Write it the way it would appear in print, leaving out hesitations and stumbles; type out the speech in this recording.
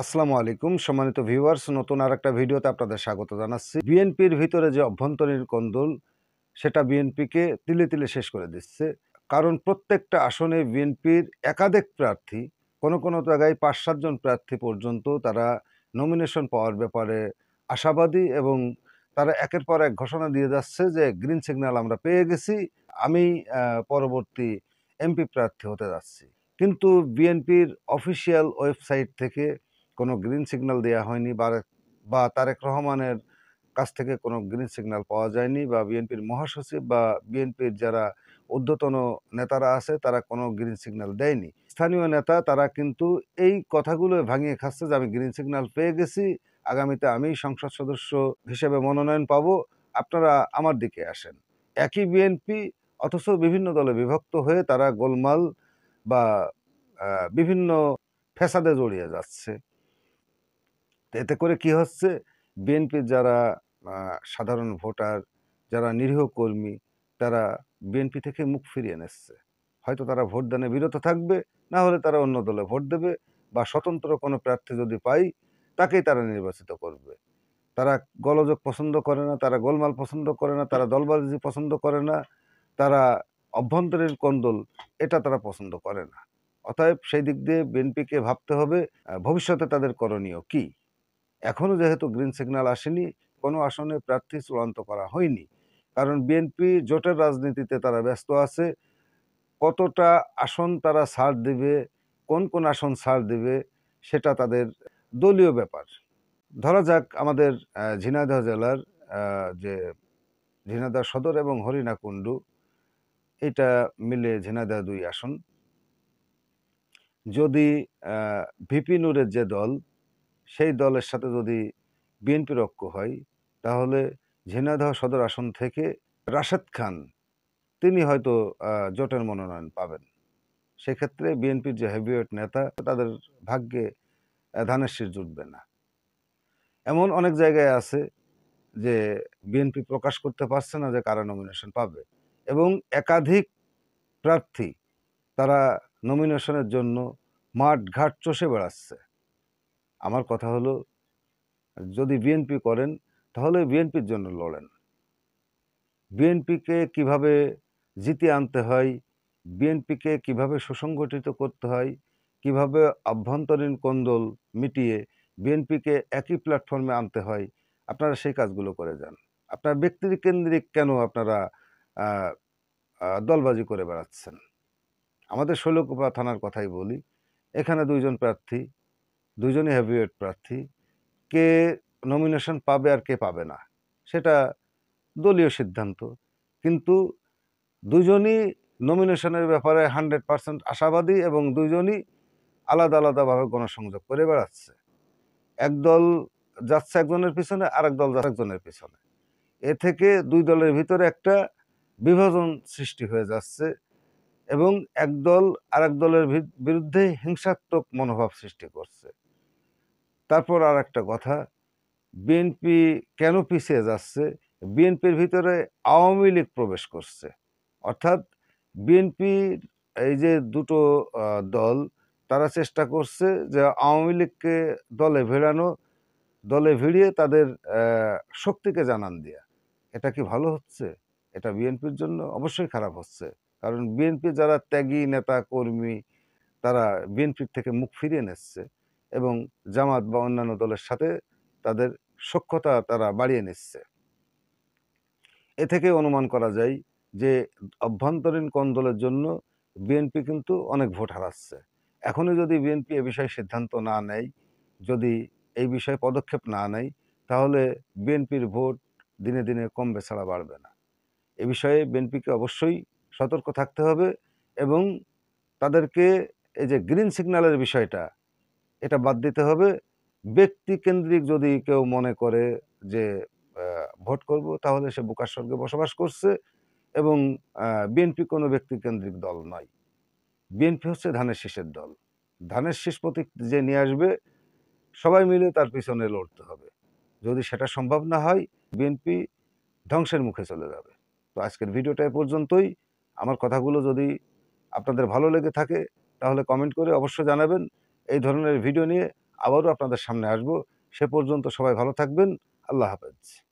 আসসালামু আলাইকুম সম্মানিত ভিউয়ার্স, নতুন আরেকটা ভিডিওতে আপনাদের স্বাগত জানাচ্ছি। বিএনপির ভিতরে যে অভ্যন্তরীণ কোন্দল, সেটা বিএনপিকে তিলে তিলে শেষ করে দিচ্ছে। কারণ প্রত্যেকটা আসনে বিএনপির একাধিক প্রার্থী, কোনো কোনো জায়গায় ৫-৭ জন প্রার্থী পর্যন্ত তারা নমিনেশন পাওয়ার ব্যাপারে আশাবাদী এবং তারা একের পর এক ঘোষণা দিয়ে যাচ্ছে যে গ্রিন সিগন্যাল আমরা পেয়ে গেছি, আমি পরবর্তী এমপি প্রার্থী হতে যাচ্ছি। কিন্তু বিএনপির অফিসিয়াল ওয়েবসাইট থেকে কোনো গ্রিন সিগন্যাল দেয়া হয়নি বা তারেক রহমানের কাছ থেকে কোনো গ্রিন সিগন্যাল পাওয়া যায়নি, বা বিএনপির মহাসচিব বা বিএনপির যারা ঊর্ধ্বতন নেতারা আছে তারা কোনো গ্রিন সিগন্যাল দেয়নি। স্থানীয় নেতা তারা কিন্তু এই কথাগুলো ভাঙিয়ে খাচ্ছে যে আমি গ্রিন সিগন্যাল পেয়ে গেছি, আগামীতে আমি সংসদ সদস্য হিসেবে মনোনয়ন পাবো, আপনারা আমার দিকে আসেন। একই বিএনপি, অথচ বিভিন্ন দলে বিভক্ত হয়ে তারা গোলমাল বা বিভিন্ন ফ্যাসাদে জড়িয়ে যাচ্ছে। এতে করে কি হচ্ছে, বিএনপির যারা সাধারণ ভোটার, যারা নিরীহ কর্মী, তারা বিএনপি থেকে মুখ ফিরিয়ে নিচ্ছে। হয়তো তারা ভোটদানে বিরত থাকবে, না হলে তারা অন্য দলে ভোট দেবে, বা স্বতন্ত্র কোনো প্রার্থী যদি পায় তাকেই তারা নির্বাচিত করবে। তারা গোলযোগ পছন্দ করে না, তারা গোলমাল পছন্দ করে না, তারা দলবাজি পছন্দ করে না, তারা অভ্যন্তরীণ কোন্দল এটা তারা পছন্দ করে না। অতএব সেই দিক দিয়ে বিএনপিকে ভাবতে হবে ভবিষ্যতে তাদের করণীয় কি। এখনো যেহেতু গ্রিন সিগন্যাল আসেনি, কোনো আসনে প্রার্থী চূড়ান্ত করা হয়নি। কারণ বিএনপি জোটের রাজনীতিতে তারা ব্যস্ত আছে। কতটা আসন তারা ছাড় দিবে, কোন কোন আসন ছাড় দিবে, সেটা তাদের দলীয় ব্যাপার। ধরা যাক আমাদের ঝিনাইদহ জেলার যে ঝিনাইদহ সদর এবং হরিণাকুণ্ডু, এটা মিলে ঝিনাইদহ ২ আসন। যদি ভিপি নূরের যে দল, সেই দলের সাথে যদি বিএনপির ঐক্য হয়, তাহলে ঝিনাইদহ সদর আসন থেকে রাশেদ খান তিনি হয়তো জোটের মনোনয়ন পাবেন। সেক্ষেত্রে বিএনপির যে হেভিওয়েট নেতা তাদের ভাগ্যে ধানের শীষ জুটবে না। এমন অনেক জায়গায় আছে যে বিএনপি প্রকাশ করতে পারছে না যে কারা নমিনেশন পাবে, এবং একাধিক প্রার্থী তারা নমিনেশনের জন্য মাঠ ঘাট চষে বেড়াচ্ছে। আমার কথা হলো, যদি বিএনপি করেন তাহলে বিএনপির জন্য লড়েন। বিএনপিকে কিভাবে জিতিয়ে আনতে হয়, বিএনপিকে কিভাবে সুসংগঠিত করতে হয়, কিভাবে আভ্যন্তরীণ কোন্দল মিটিয়ে বিএনপিকে একই প্ল্যাটফর্মে আনতে হয়, আপনারা সেই কাজগুলো করে যান। আপনার ব্যক্তিকেন্দ্রিক কেন আপনারা আহ, দলবাজি করে বেড়াচ্ছেন? আমাদের শৈলকুপা থানার কথাই বলি, এখানে ২ জন প্রার্থী, ২ জনই হেভিওয়েট প্রার্থী। কে নমিনেশন পাবে আর কে পাবে না সেটা দলীয় সিদ্ধান্ত, কিন্তু দুজনই নমিনেশনের ব্যাপারে 100% আশাবাদী এবং দুজনই আলাদা আলাদাভাবে গণসংযোগ করে বেড়াচ্ছে। একদল যাচ্ছে একজনের পিছনে, আরেক দল যাচ্ছে একজনের পিছনে। এ থেকে ২ দলের ভিতরে একটা বিভাজন সৃষ্টি হয়ে যাচ্ছে, এবং একদল আরেক দলের বিরুদ্ধে হিংসাত্মক মনোভাব সৃষ্টি করছে। তারপর আর একটা কথা, বিএনপি কেন পিছিয়ে যাচ্ছে? বিএনপির ভিতরে আওয়ামী লীগ প্রবেশ করছে। অর্থাৎ বিএনপির এই যে দুটো দল, তারা চেষ্টা করছে যে আওয়ামী লীগকে দলে ভিড়ানো, দলে ভিড়িয়ে তাদের শক্তিকে জানান দেয়া। এটা কি ভালো হচ্ছে? এটা বিএনপির জন্য অবশ্যই খারাপ হচ্ছে। কারণ বিএনপি যারা ত্যাগী নেতা কর্মী, তারা বিএনপির থেকে মুখ ফিরিয়ে নিচ্ছে এবং জামাত বা অন্যান্য দলের সাথে তাদের সখ্যতা তারা বাড়িয়ে নিচ্ছে। এ থেকে অনুমান করা যায় যে অভ্যন্তরীণ কোন্দলের জন্য বিএনপি কিন্তু অনেক ভোট হারাচ্ছে। এখনই যদি বিএনপি এ বিষয়ে সিদ্ধান্ত না নেয়, যদি এই বিষয়ে পদক্ষেপ না নেয়, তাহলে বিএনপির ভোট দিনে দিনে কমবে ছাড়া বাড়বে না। এ বিষয়ে বিএনপিকে অবশ্যই সতর্ক থাকতে হবে, এবং তাদেরকে এই যে গ্রিন সিগন্যালের বিষয়টা, এটা বাদ দিতে হবে। ব্যক্তিকেন্দ্রিক যদি কেউ মনে করে যে ভোট করব, তাহলে সে বোকার স্বর্গে বসবাস করছে, এবং বিএনপি কোনো ব্যক্তিকেন্দ্রিক দল নয়। বিএনপি হচ্ছে ধানের শীষের দল। ধানের শীষ প্রতীক যে নিয়ে আসবে, সবাই মিলে তার পিছনে লড়তে হবে। যদি সেটা সম্ভব না হয়, বিএনপি ধ্বংসের মুখে চলে যাবে। তো আজকের ভিডিওটা এ পর্যন্তই। আমার কথাগুলো যদি আপনাদের ভালো লেগে থাকে, তাহলে কমেন্ট করে অবশ্যই জানাবেন। এই ধরনের ভিডিও নিয়ে আবারও আপনাদের সামনে আসব। সে পর্যন্ত সবাই ভালো থাকবেন। আল্লাহ হাফেজ।